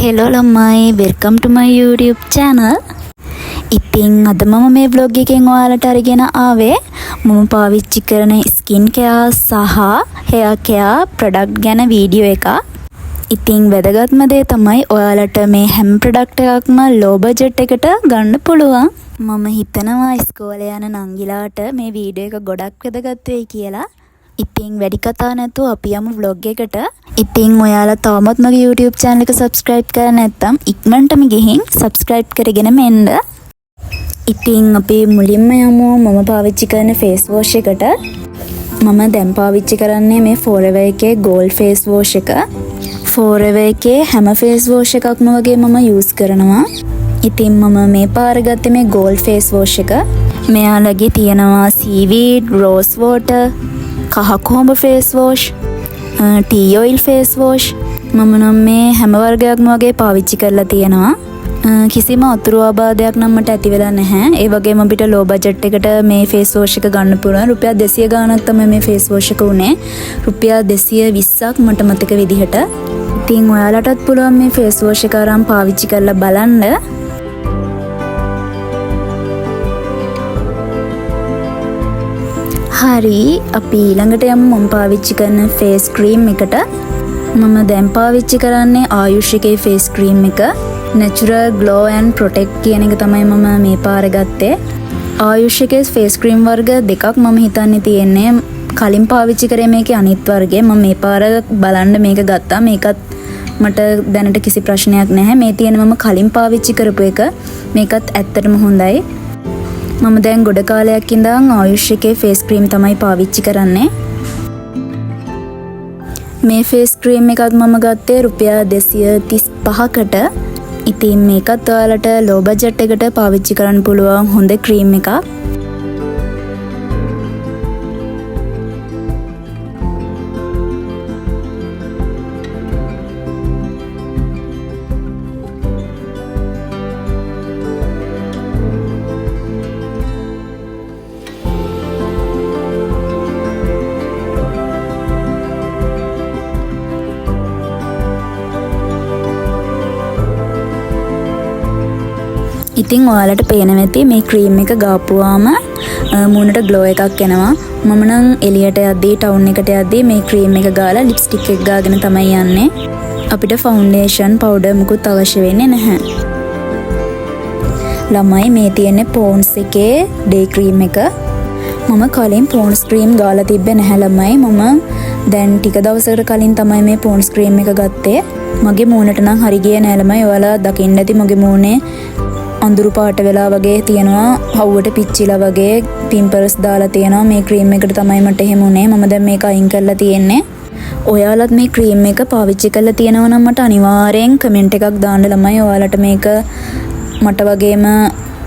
Hello ළමයි, welcome to my YouTube channel. ඉතින් අද මම මේ vlog එකෙන් ඔයාලට අරගෙන ආවේ මම පාවිච්චි කරන skin care සහ hair care product ගැන වීඩියෝ එකක්. ඉතින් වැදගත්ම දේ තමයි ඔයාලට මේ හැම product එකක්ම low budget එකට ගන්න පුළුවන්. මම හිතනවා ඉස්කෝලේ යන නංගිලාට මේ වීඩියෝ එක ගොඩක් වැදගත් වෙයි කියලා. ඉතින් වැඩි කතා නැතුව අපි යමු vlog එකට. ඉතින් ඔයාලා තාමත් මගේ YouTube channel එක subscribe කරලා නැත්නම් ඉක්මනටම ගිහින් subscribe කරගෙන මෙන්න. ඉතින් අපි මුලින්ම යමු මම පාවිච්චි කරන face wash එකට. මම දැන් පාවිච්චි කරන්නේ මේ Forever එකේ gold face wash එක. Forever එකේ හැම face wash එකක්ම වගේ මම use කරනවා. ඉතින් මම මේ පාර ගත්තේ මේ gold face wash එක. මෙයාලගේ තියෙනවා seaweed, rose water, කහ කොහොඹ face wash, tea oil face wash. මම නම් මේ හැම වර්ගයක්ම වගේ පාවිච්චි කරලා තියෙනවා. කිසිම අතුරු ආබාධයක් නම් මට ඇති වෙලා නැහැ. ඒ වගේම අපිට low budget එකට මේ face wash එක ගන්න පුළුවන්. රුපියල් 200 ගාණක් තමයි මේ face wash එක උනේ. රුපියල් 220ක් මට මතක විදිහට. ඉතින් ඔයාලටත් පුළුවන් මේ face wash එක අරන් පාවිච්චි කරලා බලන්න. හරි, අපි ඊළඟට යමු මම පාවිච්චි කරන face cream එකට. මම දැන් පාවිච්චි කරන්නේ ආයුෂ් එකේ face cream එක. natural glow and protect කියන එක තමයි මම මේ පාර ගත්තේ. ආයුෂ් එකේ face cream වර්ග දෙකක් මම හිතන්නේ තියෙන්නේ. කලින් පාවිච්චි කරේ මේකේ අනිත් වර්ගය. මම මේ පාර බලන්න මේක ගත්තා. මේකත් මට දැනට කිසි ප්‍රශ්නයක් නැහැ. මේ තියෙන මම කලින් පාවිච්චි කරපු එක. මේකත් ඇත්තටම හොඳයි. මම දැන් ගොඩ කාලයක් ඉඳන් ආයුෂ් එකේ face cream තමයි පාවිච්චි කරන්නේ. මේ face cream එකත් මම ගත්තේ රුපියල් 235කට. ඉතින් මේකත් ඔයාලට low budget එකට පාවිච්චි කරන්න පුළුවන් හොඳ cream එකක්. ඉතින් ඔයාලට පේනවා ඇති මේ ක්‍රීම් එක ගාපුවාම මූණට ග්ලෝ එකක් එනවා. මම නම් එළියට යද්දී ටවුන් එකට යද්දී මේ ක්‍රීම් එක ගාලා ලිප්ස්ටික් එක ගාගෙන තමයි යන්නේ. අපිට ෆවුන්ඩේෂන් පවුඩර් මුකුත් අවශ්‍ය වෙන්නේ නැහැ. ළමයි මේ තියෙන්නේ පොන්ස් එකේ ඩේ ක්‍රීම් එක. මම කලින් පොන්ස් ක්‍රීම් ගාලා තිබ්බේ නැහැ ළමයි. මම දැන් ටික දවසකට කලින් තමයි මේ පොන්ස් ක්‍රීම් එක ගත්තේ. මගේ මූණට නම් හරි ගියේ නෑ ළමයි. ඔයාලා දකින්න ඇති මගේ මූණේ අඳුරු පාට වෙලා වගේ තියෙනවා, හවුවට පිච්චිලා වගේ පිම්පල්ස් දාලා තියෙනවා. මේ ක්‍රීම් එකට තමයි මට එහෙම උනේ. මම දැන් මේක අයින් කරලා තියෙන්නේ. ඔයාලත් මේ ක්‍රීම් එක පාවිච්චි කරලා තියෙනවා නම් මට අනිවාර්යෙන් කමෙන්ට් එකක් දාන්න ළමයි. ඔයාලට මේක මට වගේම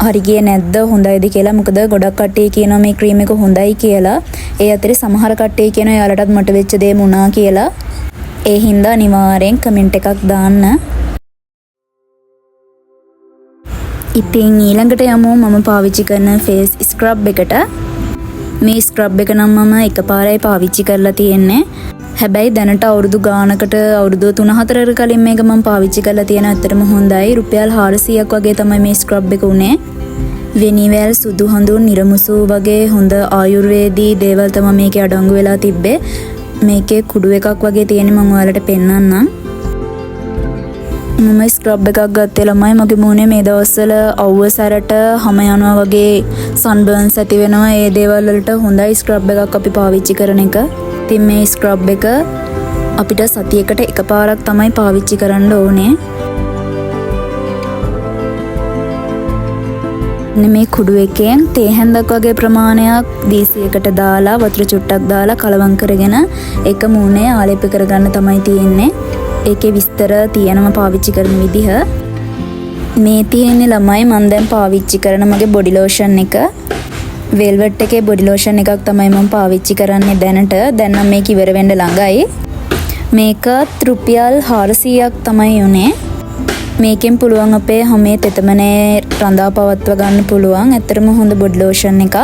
හරි ගියේ නැද්ද, හොඳයිද කියලා. මොකද ගොඩක් කට්ටිය කියනවා මේ ක්‍රීම් එක හොඳයි කියලා. ඒ අතරේ සමහර කට්ටිය කියනවා ඔයාලටත් මට වෙච්ච දේ වුණා කියලා. ඒ හින්දා අනිවාර්යෙන් කමෙන්ට් එකක් දාන්න. ඉතින් ඊළඟට යමු මම පාවිච්චි කරන face scrub එකට. මේ scrub එක නම් මම එකපාරයි පාවිච්චි කරලා තියෙන්නේ. හැබැයි දැනට අවුරුදු ගානකට අවුරුදු 3-4කට කලින් මේක මම පාවිච්චි කරලා තියෙන. ඇත්තටම හොඳයි. රුපියල් 400ක් වගේ තමයි මේ scrub එක උනේ. වෙනිවැල්, සුදු හඳුන්, නිරමුසු වගේ හොඳ ආයුර්වේදී දේවල් තමයි මේකේ අඩංගු වෙලා තිබ්බේ. මේකේ කුඩු එකක් වගේ තියෙන මම ඔයාලට පෙන්නන්නම්. මම ස්ක්‍රබ් එකක් ගත්තේ ළමයි. මගේ මූණේ මේ දවස්වල අවුව සැරට හැම යනවා වගේ සන්බර්න්ස් ඇති වෙනවා. ඒ දේවල් වලට හොඳයි ස්ක්‍රබ් එකක් අපි පාවිච්චි කරන එක. ඉතින් මේ ස්ක්‍රබ් එක අපිට සතියකට එකපාරක් තමයි පාවිච්චි කරන්න ඕනේ. මේ කුඩු එකෙන් තේ හැන්දක් වගේ ප්‍රමාණයක් දීසියකට දාලා වතුර චුට්ටක් දාලා කලවම් කරගෙන ඒක මූණේ ආලේප කරගන්න තමයි තියෙන්නේ. ඒකේ විස්තර තියෙනවා පාවිච්චි කරන විදිහ. මේ තියෙන්නේ ළමයි මම දැන් පාවිච්චි කරන මගේ බොඩි ලෝෂන් එක. වෙල්වෙට් එකේ බොඩි ලෝෂන් එකක් තමයි මම පාවිච්චි කරන්නේ දැනට. දැන් නම් මේක ඉවර වෙන්න ළඟයි. මේකත් රුපියල් 400ක් තමයි උනේ. මේකෙන් පුළුවන් අපේ හැමේ තෙතමනේ රඳා පවත්වා ගන්න පුළුවන්. ඇත්තටම හොඳ බොඩි ලෝෂන් එකක්.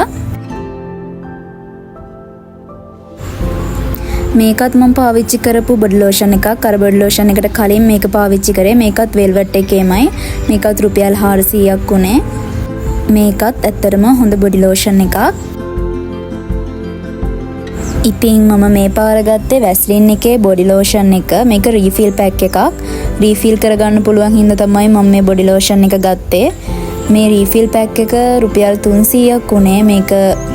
මේකත් මම පාවිච්චි කරපු බොඩි ලෝෂන් එකක්. අර බොඩි ලෝෂන් එකට කලින් මේක පාවිච්චි කරේ. මේකත් වෙල්වෙට් එකේමයි. මේකත් රුපියල් 400ක් උනේ. මේකත් ඇත්තටම හොඳ බොඩි ලෝෂන් එකක්. ඉතින් මම මේ පාර ගත්තේ වැස්ලින් එකේ බොඩි ලෝෂන් එක. මේක රීෆිල් පැක් එකක්. රීෆිල් කරගන්න පුළුවන් හින්දා තමයි මම මේ බොඩි ලෝෂන් එක ගත්තේ. මේ රීෆිල් පැක් එක රුපියල් 300ක් උනේ. මේක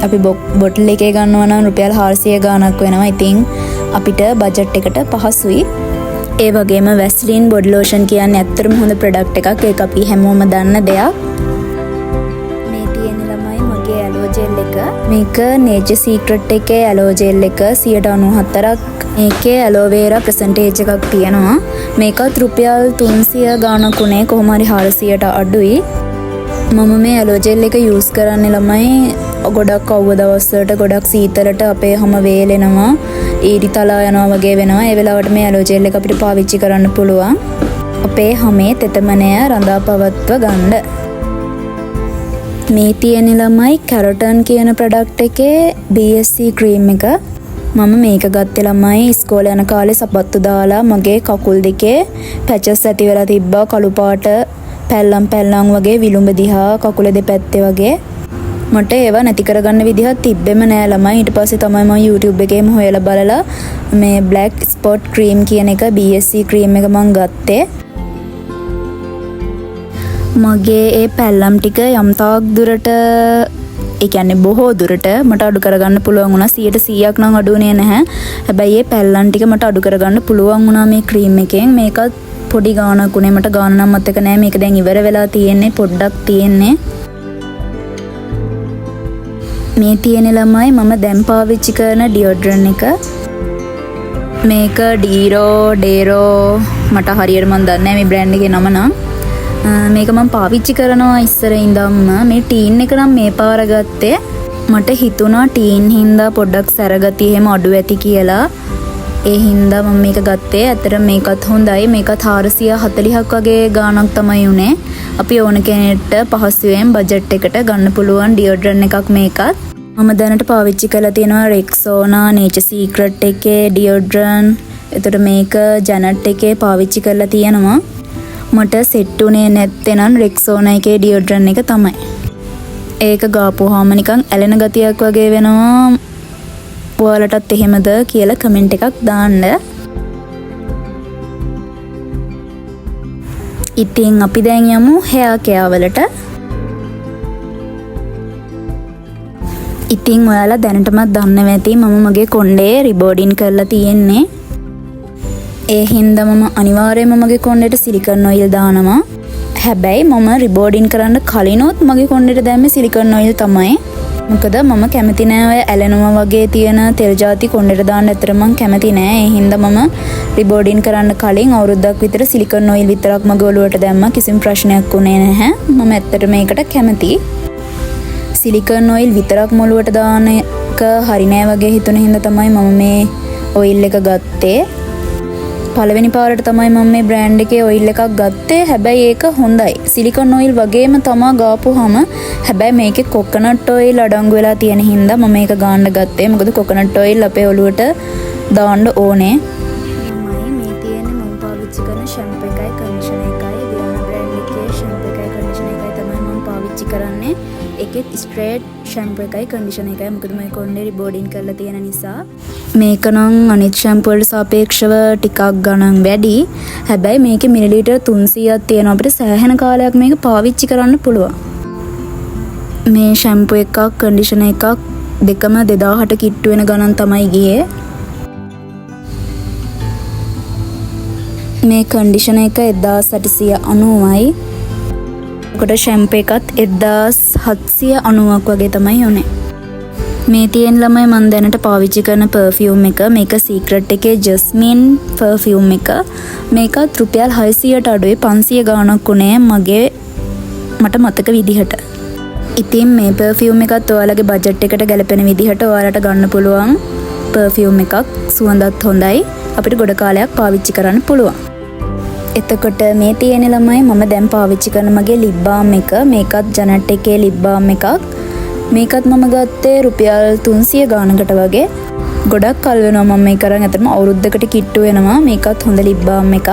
අපි බොටල් එකේ ගන්නවා නම් රුපියල් 400 ගාණක් වෙනවා. ඉතින් අපිට බජට් එකට පහසුයි. ඒ වගේම වැස්ලින් බොඩි ලෝෂන් කියන්නේ ඇත්තටම හොඳ ප්‍රොඩක්ට් එකක්. ඒක අපි හැමෝම දන්න දෙයක්. මේ තියෙන ළමයි මගේ ඇලෝ ජෙල් එක. මේක නේචර් සීක්‍රට් එකේ ඇලෝ ජෙල් එක 94ක්. මේකේ ඇලෝවේරා ප්‍රසන්ටේජ් එකක් තියෙනවා. මේකත් රුපියල් 300 ගාණක් උනේ. කොහොම හරි 400ට අඩුයි. මම මේ ඇලෝ ජෙල් එක යූස් කරන්නේ ළමයි ගොඩක් අවුව දවස්වලට ගොඩක් සීතලට අපේ හැම වේලෙනවා ඊරි තලා යනවා වගේ වෙනවා. ඒ වෙලාවට මේ ඇලෝ ජෙල් එක අපිට පාවිච්චි කරන්න පුළුවන් අපේ හැමේ තෙතමනය රඳා පවත්ව ගන්න. මේ තියෙන ළමයි කැරටන් කියන ප්‍රොඩක්ට් එකේ BSC ක්‍රීම් එක. මම මේක ගත්තේ ළමයි ඉස්කෝලේ යන කාලේ සපත්තු දාලා මගේ කකුල් දෙකේ පැචස් ඇති වෙලා තිබ්බා. කළු පාට පැල්ලම් වගේ විලුඹ දිහා කකුල දෙපැත්තේ වගේ. මට ඒවා නැති කරගන්න විදිහක් තිබ්බෙම නෑ ළමයි. ඊට පස්සේ තමයි මම YouTube එකේම හොයලා බලලා මේ black spot cream කියන එක BSC cream එක මම ගත්තේ. මගේ ඒ පැල්ලම් ටික යම් තාක් දුරට ඒ කියන්නේ බොහෝ දුරට මට අඩු කරගන්න පුළුවන් වුණා. 100%ක් නම් අඩු වෙන්නේ නැහැ. හැබැයි මේ පැල්ලම් ටික මට අඩු කරගන්න පුළුවන් වුණා මේ cream එකෙන්. මේකත් පොඩි ගාණක් උනේ. මට ගාණ නම් මතක නෑ. මේක දැන් ඉවර වෙලා තියෙන්නේ. පොඩ්ඩක් තියෙන්නේ. මේ තියෙන ළමයි මම දැන් පාවිච්චි කරන ඩියෝඩ්‍රන්ට් එක. මේක ඩේරෝ මට හරියට මන් දන්නේ නෑ මේ බ්‍රෑන්ඩ් එකේ නම නම්. මේක මම පාවිච්චි කරනවා ඉස්සර ඉඳන්ම. මේ ටීන් එක නම් මේ පාර ගත්තේ. මට හිතුණා ටීන් හින්දා පොඩ්ඩක් සැරගතිය එහෙම අඩු ඇති කියලා. ඒ හින්දා මම මේක ගත්තේ. ඇත්තට මේකත් හොඳයි. මේකත් 440ක් වගේ ගාණක් තමයි උනේ. අපි ඕන කෙනෙක්ට පහසුවෙන් බජට් එකට ගන්න පුළුවන් ඩියෝඩ්‍රන්ට් එකක් මේකත්. මම දැනට පාවිච්චි කරලා තියෙනවා රෙක්සෝනා නේචර් සීක්‍රට් එකේ ඩියෝඩ්‍රන්ට්. එතකොට මේක ජැනට් එකේ පාවිච්චි කරලා තියෙනවා. මට සෙට් උනේ නැත්තේනම් රෙක්සෝනා එකේ ඩියෝඩ්‍රන්ට් එක තමයි. ඒක ගාපුවාම නිකන් ඇලෙන ගතියක් වගේ වෙනවා. ඔයාලටත් එහෙමද කියලා කමෙන්ට් එකක් දාන්න. ඉතින් අපි දැන් යමු hair care වලට. ඉතින් ඔයාලා දැනටමත් දන්නවා ඇති මම මගේ කොණ්ඩේ රිබෝඩින් කරලා තියෙන්නේ. ඒ හින්දා මම අනිවාර්යයෙන්ම මගේ කොණ්ඩේට සිලිකන් ඔයිල් දානවා. හැබැයි මම රිබෝඩින් කරන්න කලිනොත් මගේ කොණ්ඩේට දැම්මේ සිලිකන් ඔයිල් තමයි. මොකද මම කැමති නෑ ඔය ඇලෙනවා වගේ තියෙන තෙල් ಜಾති කොණ්ඩේට දාන්න. ඇත්තට මම කැමති නෑ. ඒ හින්දා මම රිබෝඩින් කරන්න කලින් අවුරුද්දක් විතර සිලිකන් ඔයිල් විතරක් මගේ ඔළුවට දැම්මා. කිසිම ප්‍රශ්නයක් උනේ නැහැ. මම ඇත්තට මේකට කැමතියි. සිලිකන් ඔයිල් විතරක් මොළුවට දාන එක හරි නෑ වගේ හිතුන හින්දා තමයි මම මේ ඔයිල් එක ගත්තේ. පළවෙනි පාරට තමයි මම මේ බ්‍රෑන්ඩ් එකේ ඔයිල් එකක් ගත්තේ. හැබැයි ඒක හොඳයි. සිලිකන් ඔයිල් වගේම තමයි ගාපුවාම. හැබැයි මේකේ කොකනට් ඔයිල් අඩංගු වෙලා තියෙන හින්දා මම මේක ගන්න ගත්තේ. මොකද කොකනට් ඔයිල් අපේ ඔළුවට දාන්න ඕනේ. මේ තියෙන්නේ මම පාවිච්චි කරන ෂැම්පූ එකයි කන්ඩිෂනර් එකයි. වියනා බ්‍රෑන්ඩ් එකේ ෂැම්පූ එකයි කන්ඩිෂනර් එකයි තමයි මම පාවිච්චි කරන්නේ. ඒකෙත් ස්ට්‍රේට් ෂැම්පූ එකයි කන්ඩිෂනර් එකයි. මොකද මම කොණ්ඩේ රිබෝඩින් කරලා තියෙන නිසා. මේක නම් අනිත් ෂැම්පූ වලට සාපේක්ෂව ටිකක් ගණන් වැඩි. හැබැයි මේකේ මිලිලීටර් 300ක් තියෙනවා. අපිට සෑහෙන කාලයක් මේක පාවිච්චි කරන්න පුළුවන්. මේ ෂැම්පූ එකක් කන්ඩිෂනර් එකක් දෙකම 2000ට කිට්ටු වෙන ගණන් තමයි ගියේ. මේ කන්ඩිෂනර් එක 1890යි. කොට ෂැම්පූ එකත් 1790ක් වගේ තමයි යන්නේ. මේ තියෙන ළමයි මම දැනට පාවිච්චි කරන පර්ෆියුම් එක. මේක සීක්‍රට් එකේ ජස්මින් පර්ෆියුම් එක. මේකත් රුපියල් 600ට අඩුයි. 500 ගාණක් උනේ මට මතක විදිහට. ඉතින් මේ පර්ෆියුම් එකත් ඔයාලගේ බජට් එකට ගැලපෙන විදිහට ඔයාලට ගන්න පුළුවන් පර්ෆියුම් එකක්. සුවඳත් හොඳයි. අපිට ගොඩ කාලයක් පාවිච්චි කරන්න පුළුවන්. එතකොට මේ තියෙන ළමයි මම දැන් පාවිච්චි කරන මගේ ලිප් බාම් එක. මේකත් ජැනට් එකේ ලිප් බාම් එකක්. මේකත් මම ගත්තේ රුපියල් 300 ගානකට වගේ. ගොඩක් කල් වෙනවා මම මේක අරන්. අතරම අවුරුද්දකට කිට්ටු වෙනවා. මේකත් හොඳ ලිප් බාම් එකක්.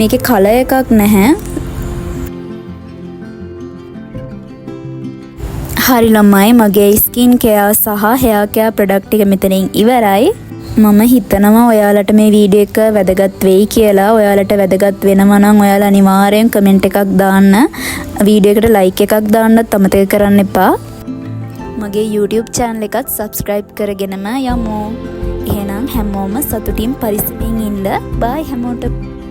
මේකේ කලර් එකක් නැහැ. හරි ළමයි, මගේ ස්කින් කෙයා සහ හෙයා කෙයා ප්‍රොඩක්ට් ටික මෙතනින් ඉවරයි. මම හිතනවා ඔයාලට මේ වීඩියෝ එක වැදගත් වෙයි කියලා. ඔයාලට වැදගත් වෙනවා නම් ඔයාලා අනිවාර්යෙන් කමෙන්ට් එකක් දාන්න. වීඩියෝ එකට ලයික් එකක් දාන්නත් අමතක කරන්න එපා. මගේ YouTube channel එකත් subscribe කරගෙනම යමු. එහෙනම් හැමෝම සතුටින් පරිස්සමින් ඉන්න. bye හැමෝටම.